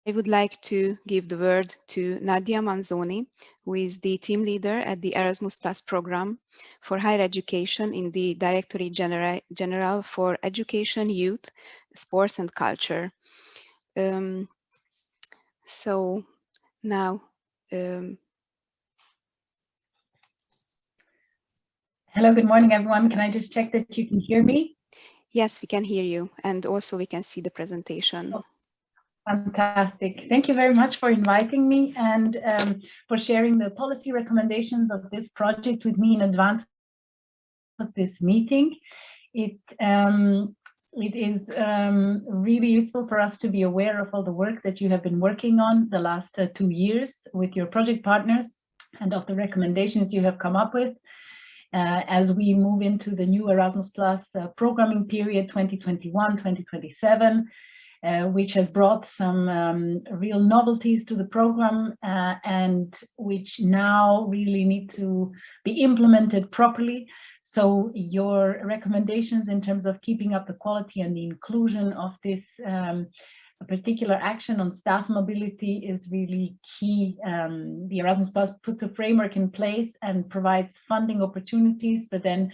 I would like to give the word to Nadia Manzoni, who is the team leader at the Erasmus Plus program for higher education in the Directorate General for Education, Youth, Sports and Culture. So now, hello, good morning, everyone. Can I just check that you can hear me? yes, we can hear you, and also we can see the presentation. Oh, fantastic. Thank you very much for inviting me and for sharing the policy recommendations of this project with me in advance of this meeting. It is really useful for us to be aware of all the work that you have been working on the last 2 years with your project partners and of the recommendations you have come up with. As we move into the new Erasmus Plus programming period 2021-2027, which has brought some real novelties to the program and which now really need to be implemented properly. So your recommendations in terms of keeping up the quality and the inclusion of this particular action on staff mobility is really key. The Erasmus Plus puts a framework in place and provides funding opportunities, but then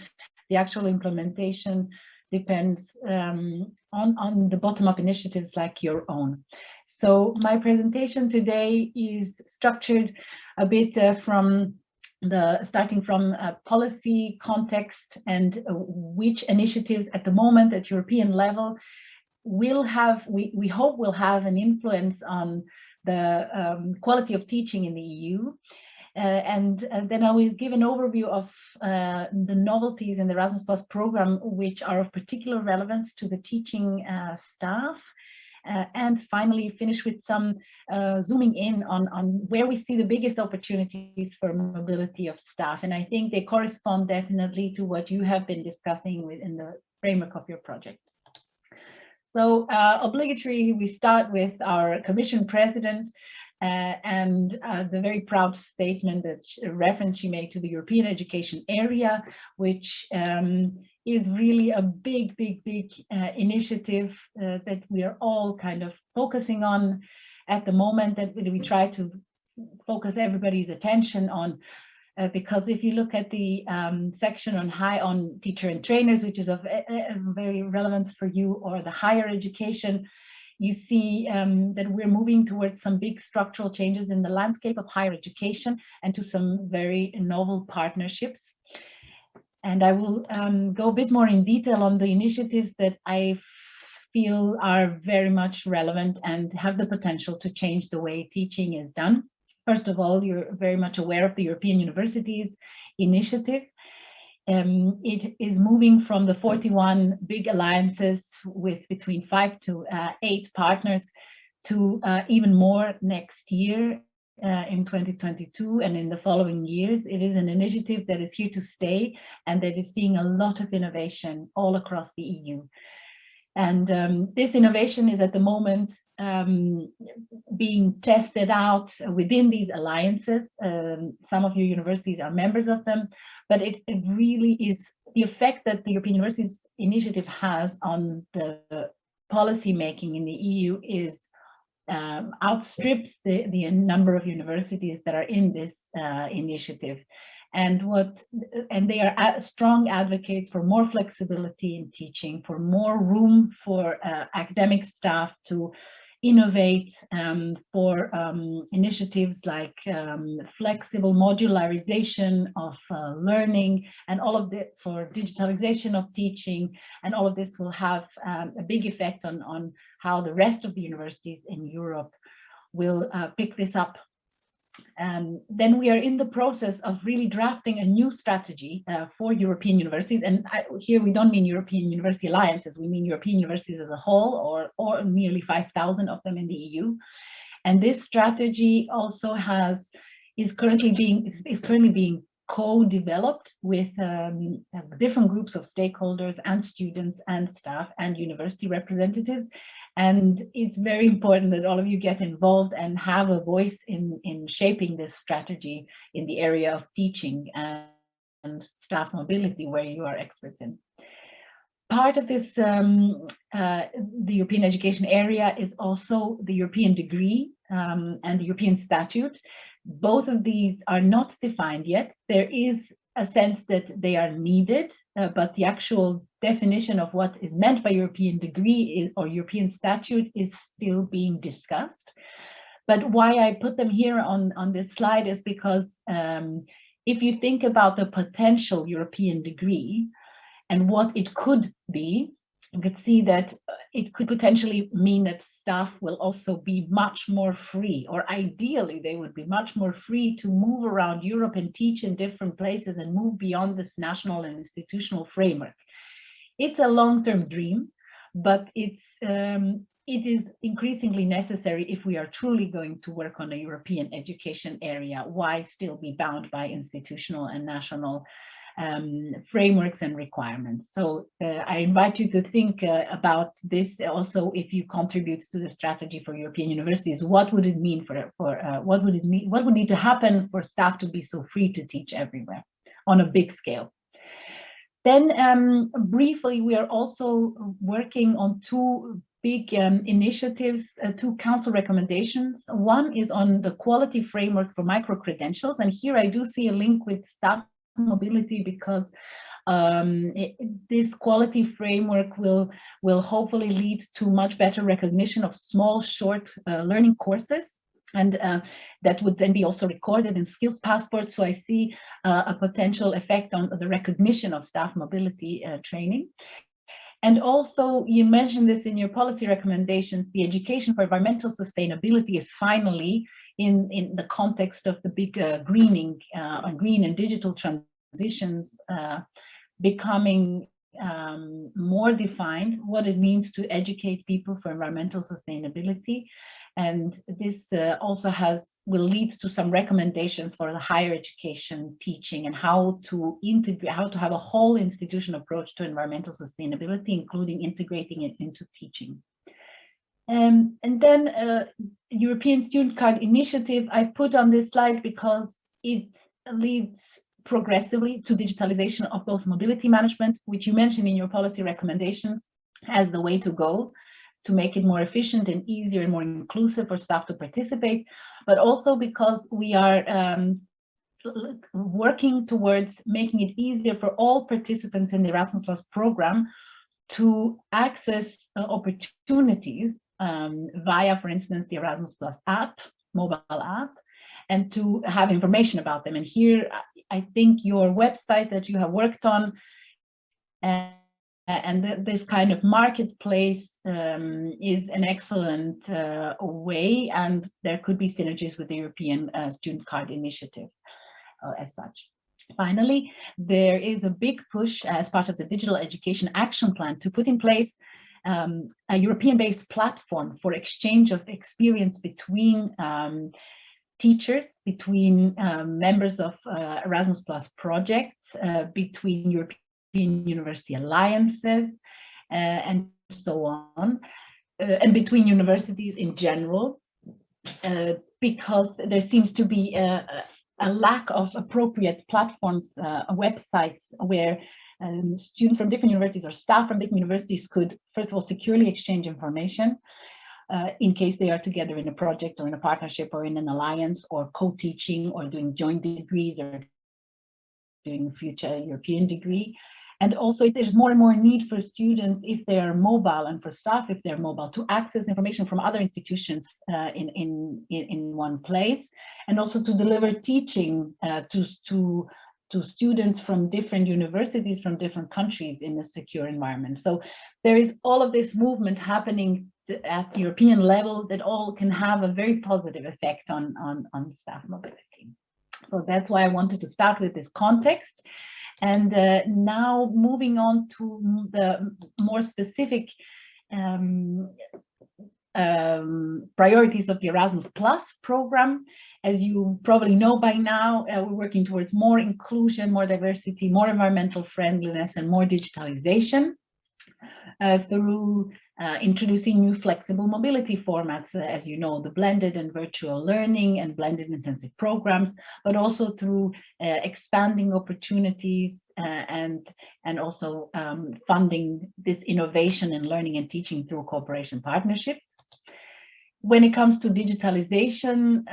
the actual implementation depends on the bottom-up initiatives like your own. So my presentation today is structured a bit starting from a policy context and which initiatives at the moment at European level will have, we hope will have an influence on the quality of teaching in the EU. And then I will give an overview of the novelties in the Erasmus Plus program, which are of particular relevance to the teaching staff. And finally finish with some zooming in on where we see the biggest opportunities for mobility of staff. And I think they correspond definitely to what you have been discussing within the framework of your project. So obligatory, we start with our Commission President and the very proud statement that reference she made to the European education area, which is really a big initiative that we are all kind of focusing on at the moment, that we try to focus everybody's attention on. Because if you look at the section on teacher and trainers, which is of very relevance for you, or the higher education, you see that we're moving towards some big structural changes in the landscape of higher education and to some very novel partnerships. And I will go a bit more in detail on the initiatives that I feel are very much relevant and have the potential to change the way teaching is done. First of all, you're very much aware of the European Universities Initiative. It is moving from the 41 big alliances with between 5 to 8 partners to even more next year in 2022 and in the following years. It is an initiative that is here to stay and that is seeing a lot of innovation all across the EU. And this innovation is at the moment being tested out within these alliances. Some of your universities are members of them, but it really is the effect that the European Universities Initiative has on the policy making in the EU is outstrips the number of universities that are in this initiative. And they are strong advocates for more flexibility in teaching, for more room for academic staff to innovate, for initiatives like flexible modularization of learning, and all of this for digitalization of teaching. And all of this will have a big effect on how the rest of the universities in Europe will pick this up. Then we are in the process of really drafting a new strategy for European universities. And here we don't mean European University Alliances, we mean European universities as a whole, or nearly 5,000 of them in the EU. And this strategy also is currently being co-developed with different groups of stakeholders and students and staff and university representatives. And it's very important that all of you get involved and have a voice in shaping this strategy in the area of teaching and staff mobility, where you are experts in. Part of this, the European education area is also the European degree and the European statute. Both of these are not defined yet. There is a sense that they are needed, but the actual definition of what is meant by European degree or European statute is still being discussed. But why I put them here on this slide is because if you think about the potential European degree and what it could be, you could see that it could potentially mean that staff will also be much more free, or ideally they would be much more free to move around Europe and teach in different places and move beyond this national and institutional framework. It's a long-term dream, but it is increasingly necessary if we are truly going to work on a European education area. Why still be bound by institutional and national frameworks and requirements? So I invite you to think about this also if you contribute to the strategy for European universities. What would it mean what would need to happen for staff to be so free to teach everywhere on a big scale? Then briefly, we are also working on two big initiatives, two council recommendations. One is on the quality framework for micro-credentials, and here I do see a link with staff mobility because this quality framework will hopefully lead to much better recognition of small, short learning courses. And that would then be also recorded in skills passports. So I see a potential effect on the recognition of staff mobility training. And also, you mentioned this in your policy recommendations, the education for environmental sustainability is finally in the context of the big green and digital transitions becoming more defined, what it means to educate people for environmental sustainability. And this also will lead to some recommendations for the higher education teaching and how to integrate, how to have a whole institution approach to environmental sustainability, including integrating it into teaching. And then European Student Card Initiative I put on this slide because it leads progressively to digitalization of both mobility management, which you mentioned in your policy recommendations as the way to go, to make it more efficient and easier and more inclusive for staff to participate, but also because we are working towards making it easier for all participants in the Erasmus Plus program to access opportunities via, for instance, the Erasmus Plus app, mobile app, and to have information about them. And here, I think your website that you have worked on and this kind of marketplace is an excellent way, and there could be synergies with the European Student Card Initiative as such. Finally, there is a big push as part of the Digital Education Action Plan to put in place a European-based platform for exchange of experience between teachers, between members of Erasmus Plus projects, between European university alliances, and so on, and between universities in general, because there seems to be a lack of appropriate platforms, websites where students from different universities or staff from different universities could, first of all, securely exchange information in case they are together in a project or in a partnership or in an alliance or co-teaching or doing joint degrees or doing future European degree. And also, there's more and more need for students, if they are mobile, and for staff, if they're mobile, to access information from other institutions in one place, and also to deliver teaching to students from different universities from different countries in a secure environment. So there is all of this movement happening at the European level that all can have a very positive effect on staff mobility. So that's why I wanted to start with this context. And now moving on to the more specific priorities of the Erasmus Plus program. As you probably know by now, we're working towards more inclusion, more diversity, more environmental friendliness, and more digitalization through introducing new flexible mobility formats, as you know, the blended and virtual learning and blended intensive programs, but also through expanding opportunities and also funding this innovation in learning and teaching through cooperation partnerships. When it comes to digitalization,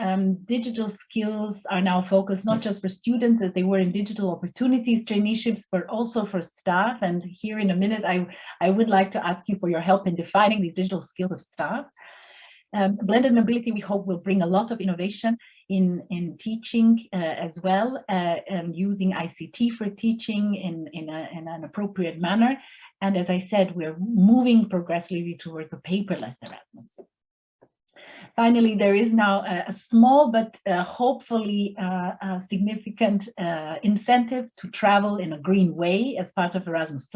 digital skills are now focused not just for students as they were in digital opportunities traineeships, but also for staff. And here in a minute, I would like to ask you for your help in defining these digital skills of staff. Blended mobility, we hope, will bring a lot of innovation in teaching as well, and using ICT for teaching in an appropriate manner. And as I said, we're moving progressively towards a paperless Erasmus. Finally, there is now a small but hopefully significant incentive to travel in a green way as part of Erasmus+.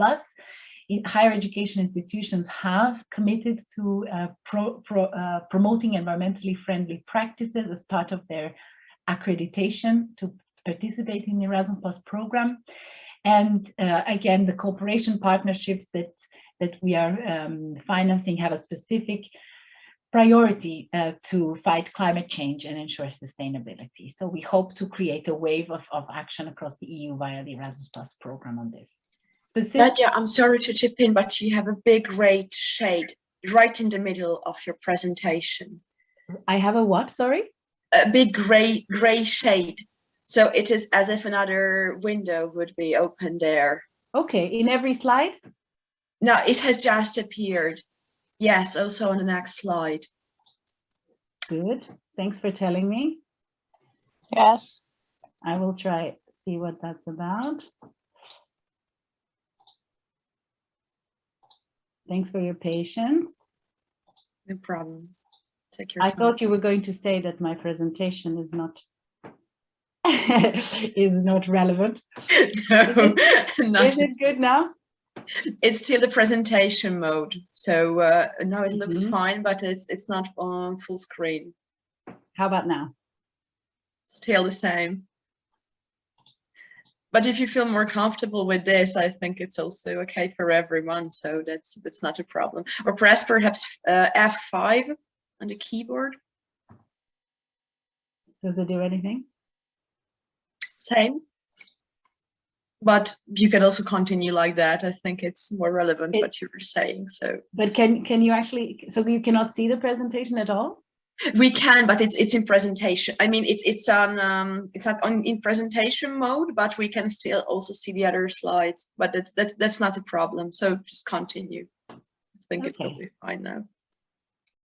Higher education institutions have committed to promoting environmentally friendly practices as part of their accreditation to participate in the Erasmus+ program. And again, the cooperation partnerships that we are financing have a specific priority to fight climate change and ensure sustainability. So we hope to create a wave of action across the EU via the Erasmus+ program on this. Nadia, I'm sorry to chip in, but you have a big red shade right in the middle of your presentation. I have a what, sorry? A big gray shade. So it is as if another window would be open there. Okay, in every slide? No, it has just appeared. Yes, also on the next slide. Good. Thanks for telling me. Yes. I will try see what that's about. Thanks for your patience. No problem. Take your time. I thought you were going to say that my presentation is not relevant. No, is it good now? It's still the presentation mode, so now it looks fine, but it's not on full screen. How about now? Still the same. But if you feel more comfortable with this, I think it's also okay for everyone, so that's not a problem. Or press perhaps F5 on the keyboard. Does it do anything? Same. But you can also continue like that. I think it's more relevant what you were saying. So, but can you actually? So you cannot see the presentation at all? We can, but it's in presentation. I mean, it's not in presentation mode, but we can still also see the other slides. But that's not a problem. So just continue. I think it will be fine now.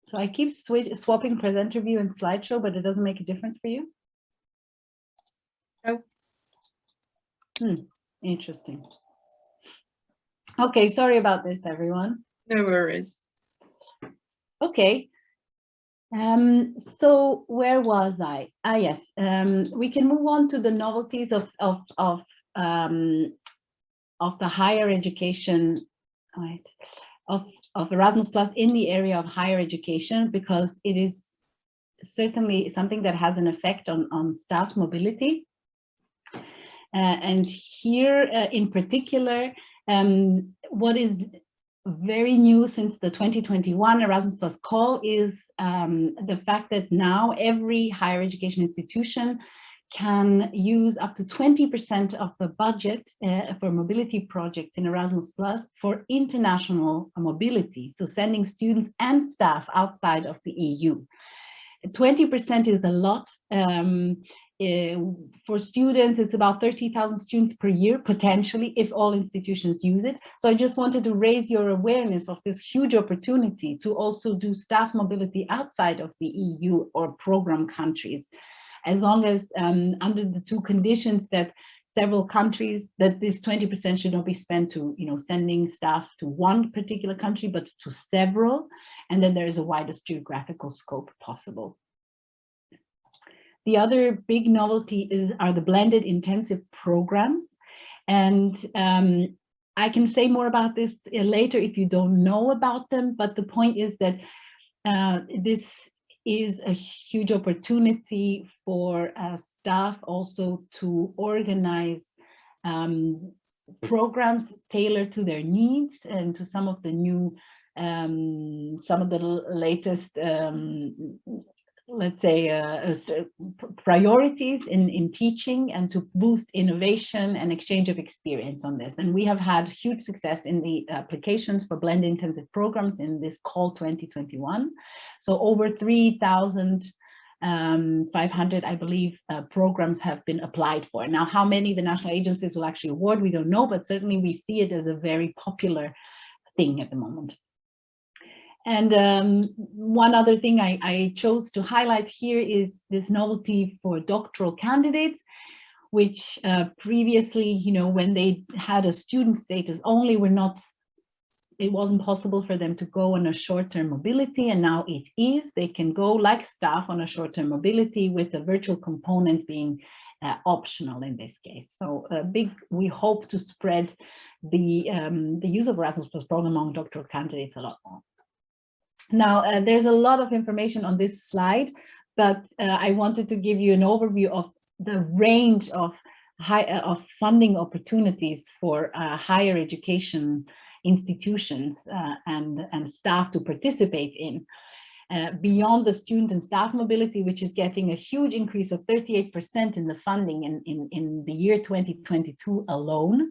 So I keep swapping presenter view and slideshow, but it doesn't make a difference for you? No. Interesting. Okay, sorry about this, everyone. No worries. Okay. So where was I? Yes. We can move on to the novelties of the higher education, right? Of Erasmus+ in the area of higher education, because it is certainly something that has an effect on staff mobility. And here in particular, what is very new since the 2021 Erasmus+ call is the fact that now every higher education institution can use up to 20% of the budget for mobility projects in Erasmus+ for international mobility, so sending students and staff outside of the EU. 20% is a lot. For students, it's about 30,000 students per year, potentially, if all institutions use it. So I just wanted to raise your awareness of this huge opportunity to also do staff mobility outside of the EU or program countries, as long as under the two conditions that several countries, that this 20% should not be spent to, sending staff to one particular country, but to several, and then there is a widest geographical scope possible. The other big novelty are the blended intensive programs. And I can say more about this later if you don't know about them, but the point is that this is a huge opportunity for staff also to organize programs tailored to their needs and to some of the new some of the latest, let's say, priorities in teaching, and to boost innovation and exchange of experience on this. And we have had huge success in the applications for blended intensive programs in this call 2021. So over 3,500, I believe, programs have been applied for. Now, how many the national agencies will actually award, we don't know, but certainly we see it as a very popular thing at the moment. And one other thing I chose to highlight here is this novelty for doctoral candidates, which previously, you know, when they had a student status only, it wasn't possible for them to go on a short-term mobility, and now it is. They can go like staff on a short-term mobility, with the virtual component being optional in this case. So we hope to spread the use of Erasmus Plus program among doctoral candidates a lot more. Now, there's a lot of information on this slide, but I wanted to give you an overview of the range of funding opportunities for higher education institutions and staff to participate in. Beyond the student and staff mobility, which is getting a huge increase of 38% in the funding in the year 2022 alone.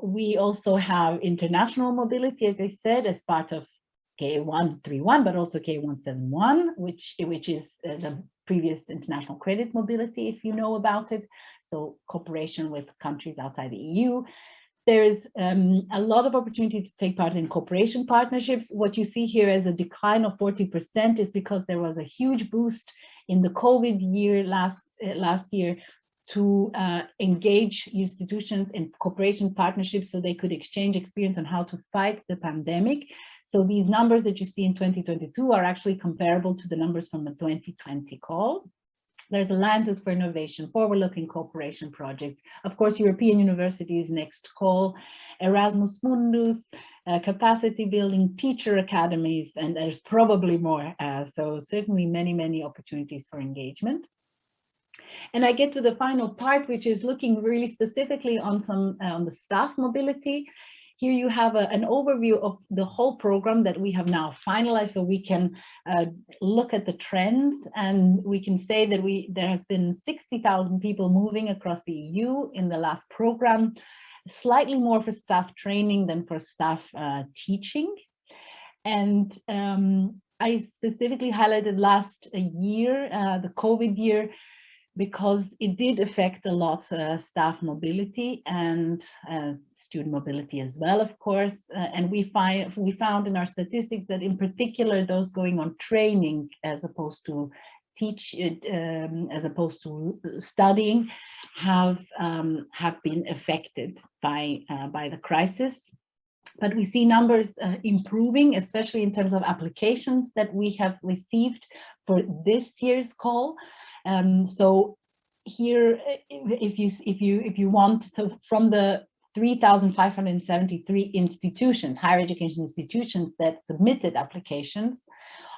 We also have international mobility, as I said, as part of K131, but also K171, which is the previous international credit mobility, if you know about it. So cooperation with countries outside the EU. There is a lot of opportunity to take part in cooperation partnerships. What you see here as a decline of 40% is because there was a huge boost in the COVID year last year to engage institutions in cooperation partnerships so they could exchange experience on how to fight the pandemic. So these numbers that you see in 2022 are actually comparable to the numbers from the 2020 call. There's Alliances for Innovation, forward-looking cooperation projects, of course, European universities next call, Erasmus Mundus, capacity building, teacher academies, and there's probably more. So certainly many, many opportunities for engagement. And I get to the final part, which is looking really specifically on on the staff mobility. Here you have an overview of the whole program that we have now finalized, so we can look at the trends, and we can say that there has been 60,000 people moving across the EU in the last program, slightly more for staff training than for staff teaching. And I specifically highlighted last year, the COVID year, because it did affect a lot staff mobility and student mobility as well, of course. And we found in our statistics that in particular those going on training as opposed to studying have been affected by the crisis. But we see numbers improving, especially in terms of applications that we have received for this year's call. So here, if you want, so from the 3,573 institutions, higher education institutions that submitted applications,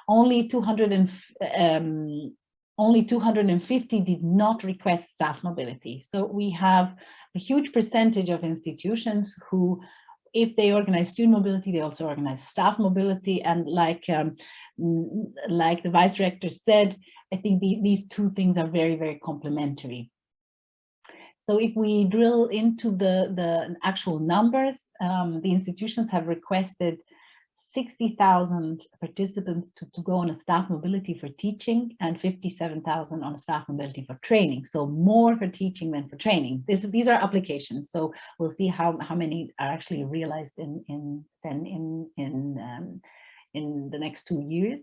only 250 did not request staff mobility. So we have a huge percentage of institutions who, if they organize student mobility, they also organize staff mobility. And like the vice rector said, I think these two things are very, very complementary. So if we drill into the actual numbers, the institutions have requested 60,000 participants to go on a staff mobility for teaching, and 57,000 on staff mobility for training. So more for teaching than for training. These are applications. So we'll see how many are actually realized in the next 2 years.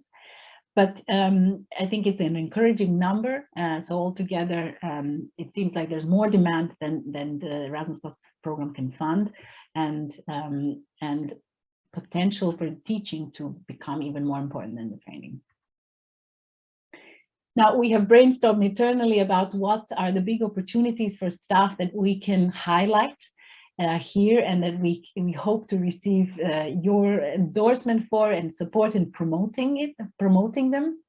But I think it's an encouraging number. So altogether, it seems like there's more demand than the Erasmus Plus program can fund, and potential for teaching to become even more important than the training. Now, we have brainstormed internally about what are the big opportunities for staff that we can highlight here, and that we hope to receive your endorsement for and support in promoting them.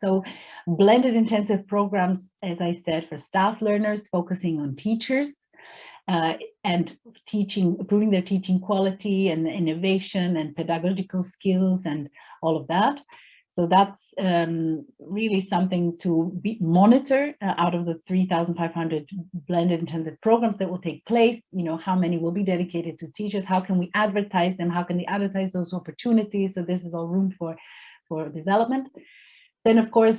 So blended intensive programs, as I said, for staff learners focusing on teachers. and improving their teaching quality and innovation and pedagogical skills and all of that. So that's really something to monitor out of the 3,500 blended intensive programs that will take place. You know, how many will be dedicated to teachers? How can we advertise them? How can they advertise those opportunities? So this is all room for development. Then, of course,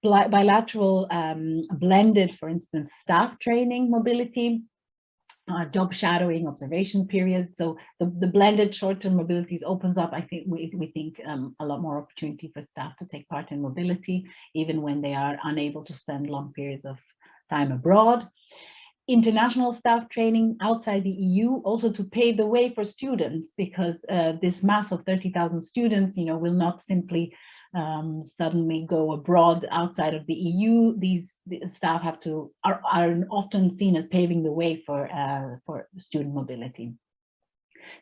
bilateral blended, for instance, staff training mobility, job shadowing, observation periods. So the blended short-term mobilities opens up, I think, we think a lot more opportunity for staff to take part in mobility, even when they are unable to spend long periods of time abroad. International staff training outside the EU, also to pave the way for students, because this mass of 30,000 students, you know, will not simply suddenly go abroad outside of the EU. These staff are often seen as paving the way for student mobility.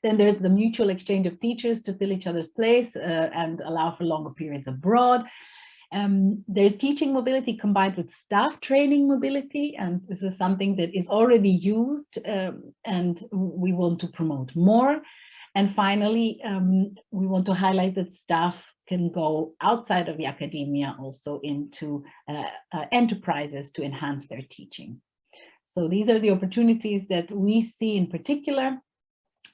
Then there's the mutual exchange of teachers to fill each other's place and allow for longer periods abroad. There's teaching mobility combined with staff training mobility, and this is something that is already used and we want to promote more. And finally, we want to highlight that staff can go outside of the academia also into enterprises to enhance their teaching. So these are the opportunities that we see in particular,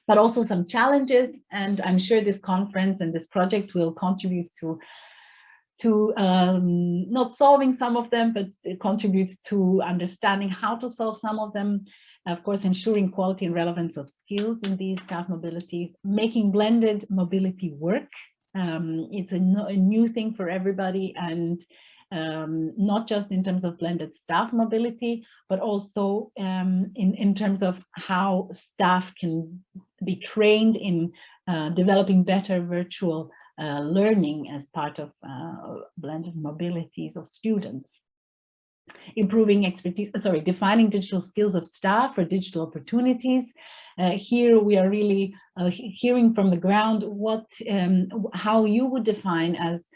but also some challenges. And I'm sure this conference and this project will contribute to not solving some of them, but it contributes to understanding how to solve some of them. Of course, ensuring quality and relevance of skills in these staff mobilities, making blended mobility work. It's a new thing for everybody, and not just in terms of blended staff mobility, but also in terms of how staff can be trained in developing better virtual learning as part of blended mobilities of students. Improving expertise, defining digital skills of staff for digital opportunities. Here we are really hearing from the ground what, how you would define as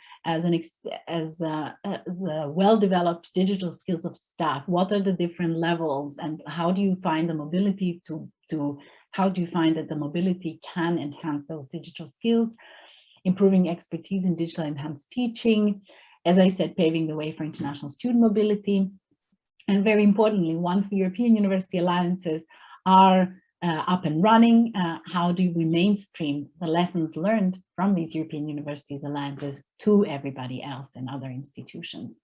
well-developed digital skills of staff. What are the different levels, and how do you find the mobility how do you find that the mobility can enhance those digital skills? Improving expertise in digital enhanced teaching. As I said, paving the way for international student mobility. And very importantly, once the European University Alliances are up and running, how do we mainstream the lessons learned from these European Universities Alliances to everybody else and other institutions?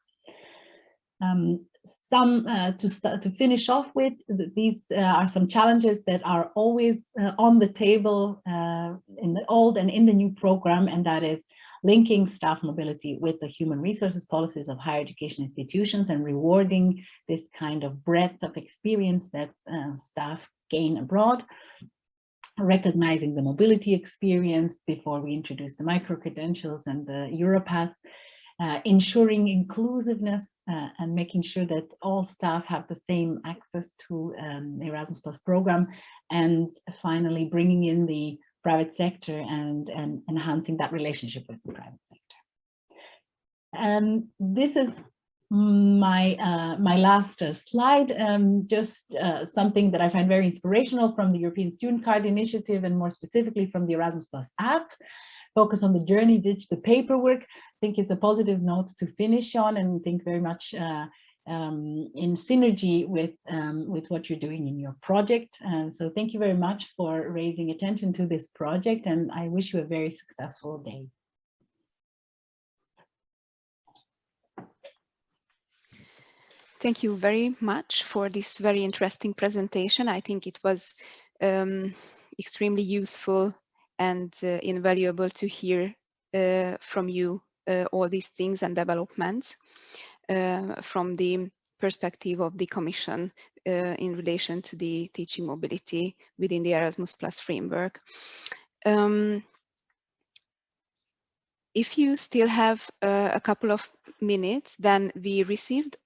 To finish off with, these are some challenges that are always on the table in the old and in the new program, and that is linking staff mobility with the human resources policies of higher education institutions and rewarding this kind of breadth of experience that staff gain abroad, recognizing the mobility experience before we introduce the micro-credentials and the Europass, ensuring inclusiveness and making sure that all staff have the same access to the Erasmus Plus program, and finally bringing in the private sector and enhancing that relationship with the private sector. And this is my last slide, just something that I find very inspirational from the European Student Card Initiative, and more specifically from the Erasmus Plus app. Focus on the journey, ditch the paperwork. I think it's a positive note to finish on, and think very much in synergy with what you're doing in your project. And so thank you very much for raising attention to this project, and I wish you a very successful day. Thank you very much for this very interesting presentation. I think it was extremely useful and invaluable to hear from you all these things and developments from the perspective of the Commission in relation to the teaching mobility within the Erasmus Plus framework. If you still have a couple of minutes, then we received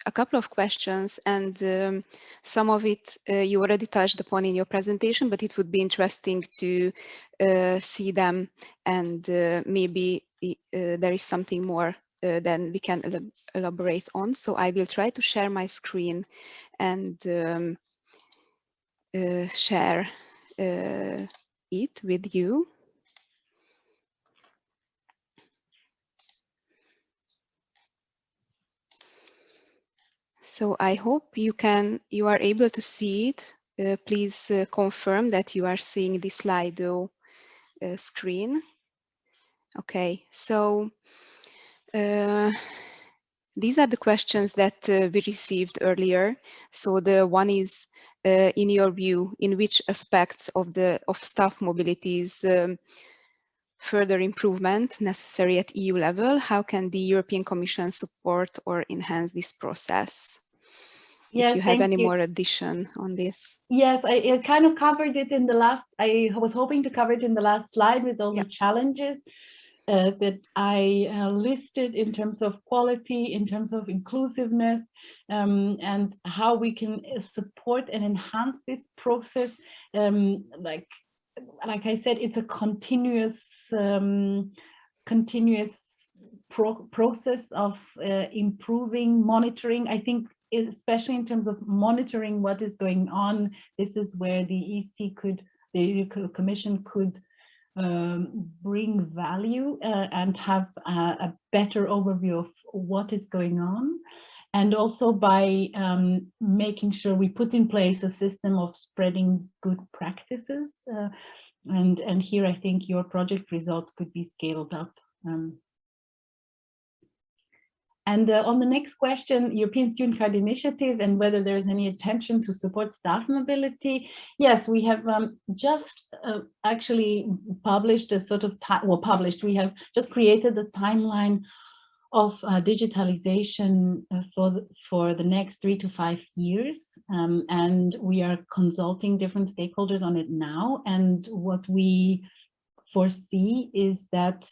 a couple of questions, and some of it you already touched upon in your presentation, but it would be interesting to see them, and maybe there is something more then we can elaborate on. So I will try to share my screen and share it with you. So I hope you are able to see it. Please confirm that you are seeing the Slido screen. Okay, so these are the questions that we received earlier. So the one is, in your view, in which aspects of staff mobility is further improvement necessary at EU level? How can the European Commission support or enhance this process? Yes, if you have any more addition on this. Yes, I kind of covered it in the last, I was hoping to cover it in the last slide with all the challenges that I listed in terms of quality, in terms of inclusiveness, and how we can support and enhance this process. Like I said, it's a continuous process of improving, monitoring. I think especially in terms of monitoring what is going on, this is where the the Commission could bring value and have a better overview of what is going on. And also by making sure we put in place a system of spreading good practices. And here I think your project results could be scaled up. And on the next question, European Student Card Initiative and whether there's any intention to support staff mobility. Yes, we have just actually published a sort of, we have just created a timeline of digitalization for the next 3 to 5 years. And we are consulting different stakeholders on it now. And what we foresee is that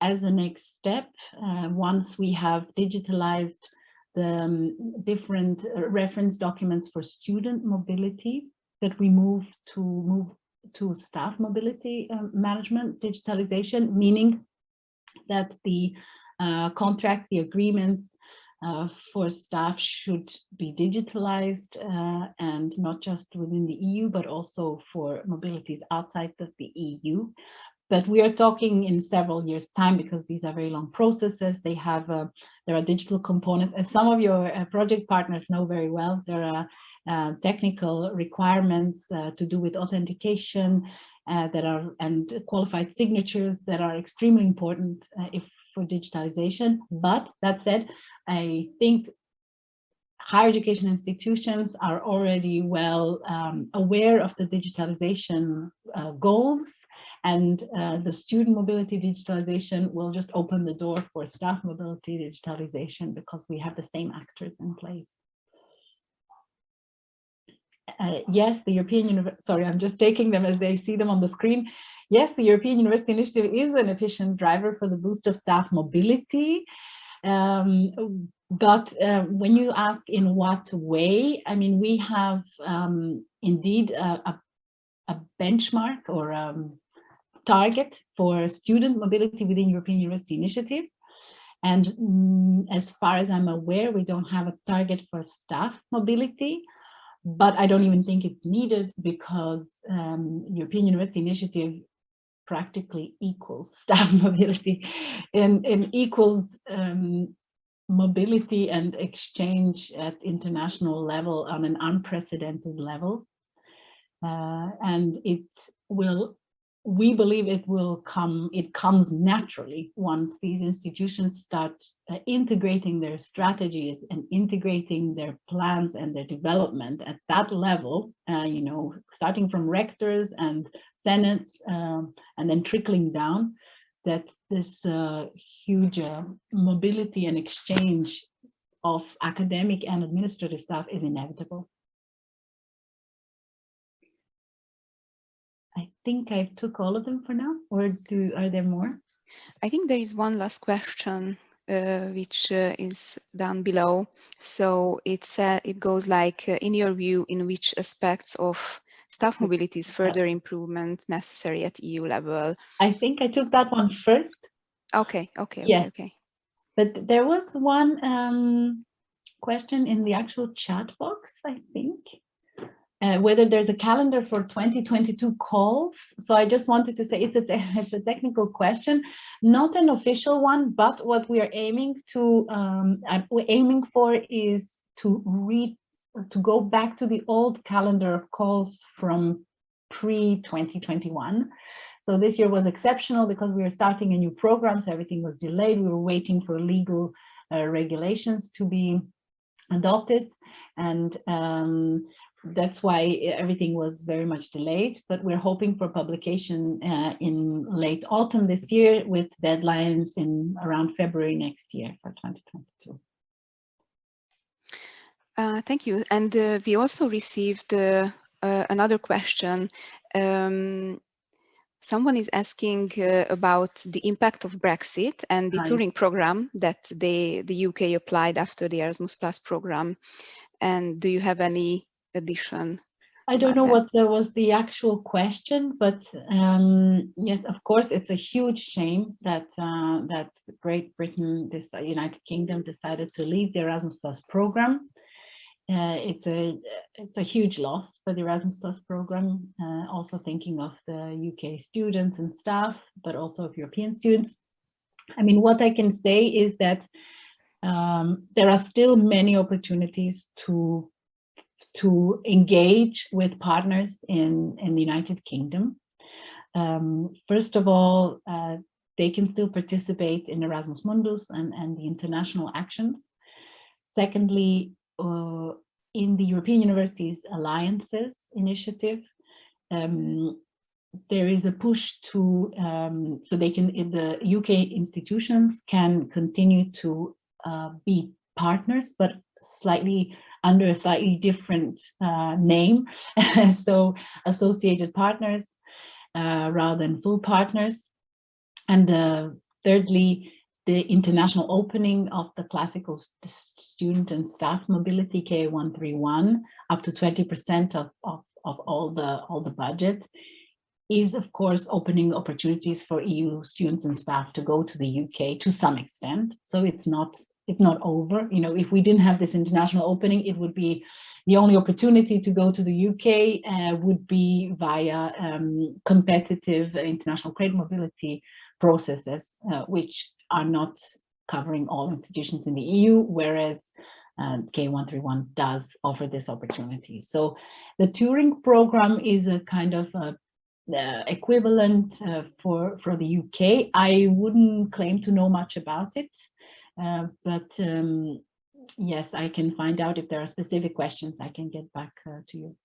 as a next step, once we have digitalized the different reference documents for student mobility, that we move to staff mobility management digitalization, meaning that the contract, the agreements for staff should be digitalized and not just within the EU, but also for mobilities outside of the EU. But we are talking in several years' time because these are very long processes. They have there are digital components, as some of your project partners know very well. There are technical requirements to do with authentication and qualified signatures that are extremely important for digitalization. But that said, I think higher education institutions are already well aware of the digitalization goals, and the student mobility digitalization will just open the door for staff mobility digitalization because we have the same actors in place. Yes, the European University, sorry, I'm just taking them as they see them on the screen. Yes, the European University Initiative is an efficient driver for the boost of staff mobility. But when you ask in what way, I mean, we have indeed a benchmark or target for student mobility within European University Initiative. And as far as I'm aware, we don't have a target for staff mobility, but I don't even think it's needed because European University Initiative practically equals staff mobility and equals mobility and exchange at international level on an unprecedented level. And we believe it comes naturally once these institutions start integrating their strategies and integrating their plans and their development at that level, you know, starting from rectors and senates and then trickling down, that this huge mobility and exchange of academic and administrative staff is inevitable. I think I took all of them for now, or are there more? I think there is one last question which is down below. So it goes like, in your view, in which aspects of staff mobility is further improvement necessary at EU level? I think I took that one first. Okay. But there was one question in the actual chat box, I think. whether there's a calendar for 2022 calls. So I just wanted to say it's a technical question, not an official one, but what we are aiming for is to go back to the old calendar of calls from pre-2021. So this year was exceptional because we were starting a new program, so everything was delayed. We were waiting for legal regulations to be adopted, and that's why everything was very much delayed, but we're hoping for publication in late autumn this year, with deadlines in around February next year for 2022. Thank you. And we also received another question. Someone is asking about the impact of Brexit and the touring program that the UK applied after the Erasmus Plus program. And do you have any addition? I don't know what was the actual question, but yes, of course, it's a huge shame that that Great Britain, this United Kingdom, decided to leave the Erasmus Plus program. It's a huge loss for the Erasmus Plus program. Also thinking of the UK students and staff, but also of European students. I mean, what I can say is that there are still many opportunities to engage with partners in the United Kingdom. First of all, they can still participate in Erasmus Mundus and the international actions. Secondly, in the European Universities Alliances initiative, there is a push to, so they can, the UK institutions can continue to be partners, but slightly under a slightly different name. So associated partners rather than full partners. And thirdly, the international opening of the classical student and staff mobility KA131 up to 20% of all the budget is, of course, opening opportunities for EU students and staff to go to the UK to some extent. So it's not over. You know, if we didn't have this international opening, it would be the only opportunity to go to the UK would be via competitive international credit mobility processes, which are not covering all institutions in the EU, whereas K131 does offer this opportunity. So the touring program is a kind of equivalent for the UK. I wouldn't claim to know much about it, but yes, I can find out if there are specific questions. I can get back to you.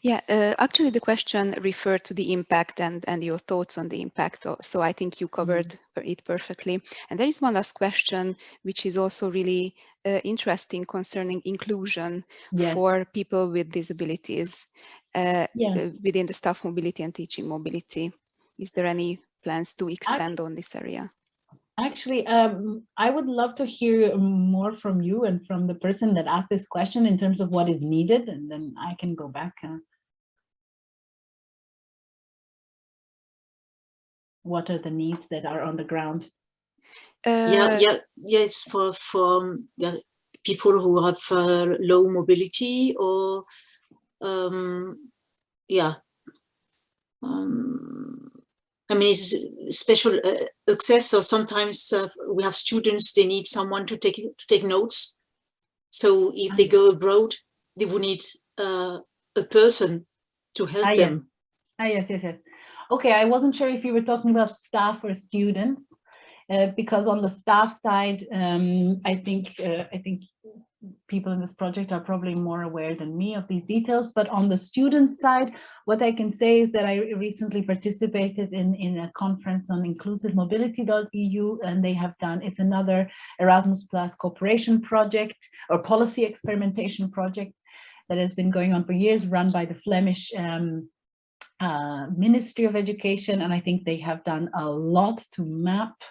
Yeah, actually the question referred to the impact and your thoughts on the impact. So I think you covered it perfectly. And there is one last question, which is also really interesting, concerning inclusion for people with disabilities within the staff mobility and teaching mobility. Is there any plans to extend on this area? Actually, I would love to hear more from you and from the person that asked this question in terms of what is needed, and then I can go back. What are the needs that are on the ground? It's for people who have low mobility, or I mean, it's special access. So sometimes we have students, they need someone to take notes. So if they go abroad, they would need a person to help them. Yes. Okay, I wasn't sure if you were talking about staff or students, because on the staff side, I think people in this project are probably more aware than me of these details. But on the student side, what I can say is that I recently participated in a conference on inclusivemobility.eu, and they have done, it's another Erasmus Plus cooperation project or policy experimentation project that has been going on for years, run by the Flemish Ministry of Education, and I think they have done a lot to map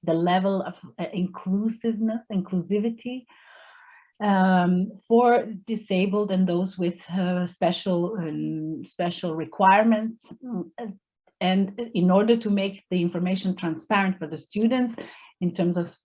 the level of inclusivity for disabled and those with special requirements. And in order to make the information transparent for the students, in terms of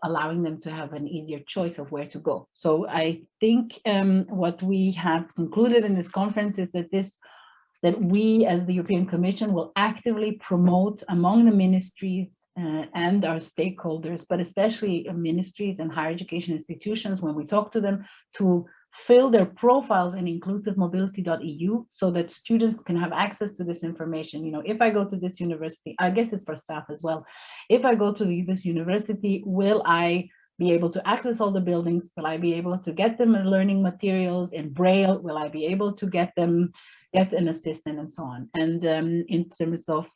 allowing them to have an easier choice of where to go. So I think what we have concluded in this conference is that we as the European Commission will actively promote among the ministries and our stakeholders, but especially ministries and higher education institutions, when we talk to them, to fill their profiles in inclusivemobility.eu so that students can have access to this information. You know, if I go to this university, I guess it's for staff as well. If I go to this university, will I be able to access all the buildings? Will I be able to get them learning materials in Braille? Will I be able to get an assistant and so on? And in terms of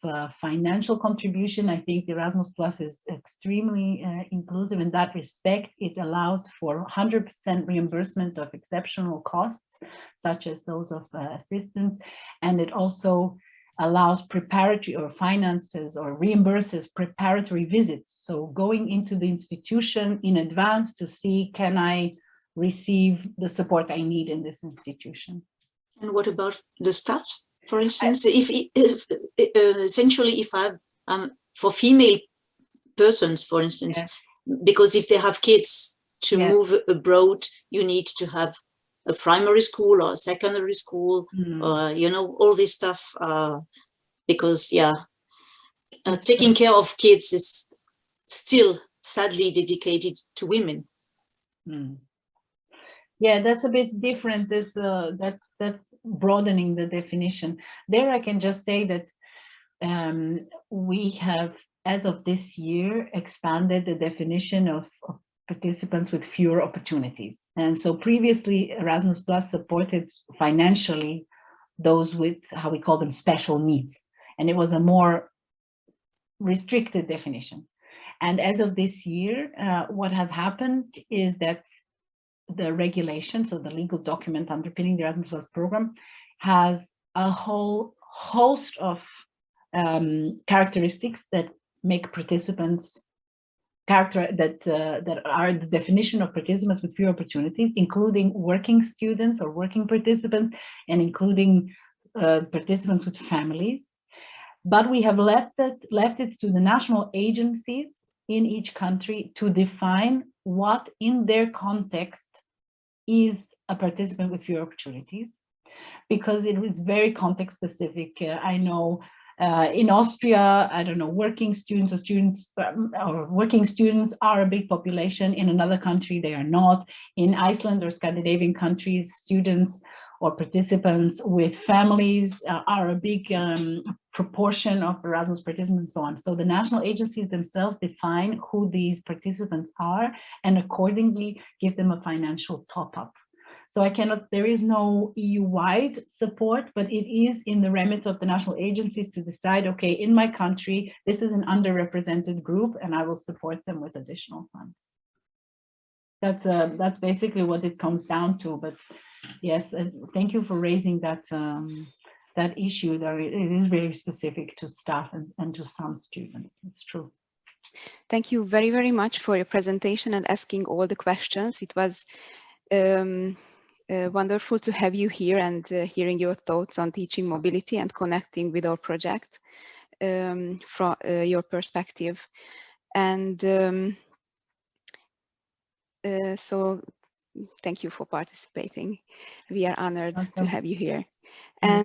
financial contribution, I think the Erasmus Plus is extremely inclusive in that respect. It allows for 100% reimbursement of exceptional costs, such as those of assistants, and it also allows preparatory or finances or reimburses preparatory visits. So going into the institution in advance to see, can I receive the support I need in this institution? And what about the staff? For instance, if essentially, if I for female persons, for instance, yeah. Because if they have kids to yeah. move abroad, you need to have a primary school or a secondary school, or you know, all this stuff. Because yeah, taking care of kids is still sadly dedicated to women. Yeah, that's a bit different. That's broadening the definition. There I can just say that we have, as of this year, expanded the definition of participants with fewer opportunities. And so previously Erasmus Plus supported financially those with, how we call them, special needs. And it was a more restricted definition. And as of this year, what has happened is that the regulation, so the legal document underpinning the Erasmus Plus program, has a whole host of characteristics that make participants that are the definition of participants with fewer opportunities, including working students or working participants, and including participants with families. But we have left it to the national agencies in each country to define what in their context is a participant with fewer opportunities, because it was very context specific. I know in Austria, I don't know, working students or working students are a big population. In another country, they are not. In Iceland or Scandinavian countries, students or participants with families are a big proportion of Erasmus participants and so on. So the national agencies themselves define who these participants are and accordingly give them a financial top-up. So there is no EU-wide support, but it is in the remit of the national agencies to decide, okay, in my country, this is an underrepresented group and I will support them with additional funds. That's basically what it comes down to. But yes, thank you for raising that that issue. It is very specific to staff and to some students. It's true. Thank you very, very much for your presentation and asking all the questions. It was wonderful to have you here and hearing your thoughts on teaching mobility and connecting with our project from your perspective. And so thank you for participating. We are honored to have you here.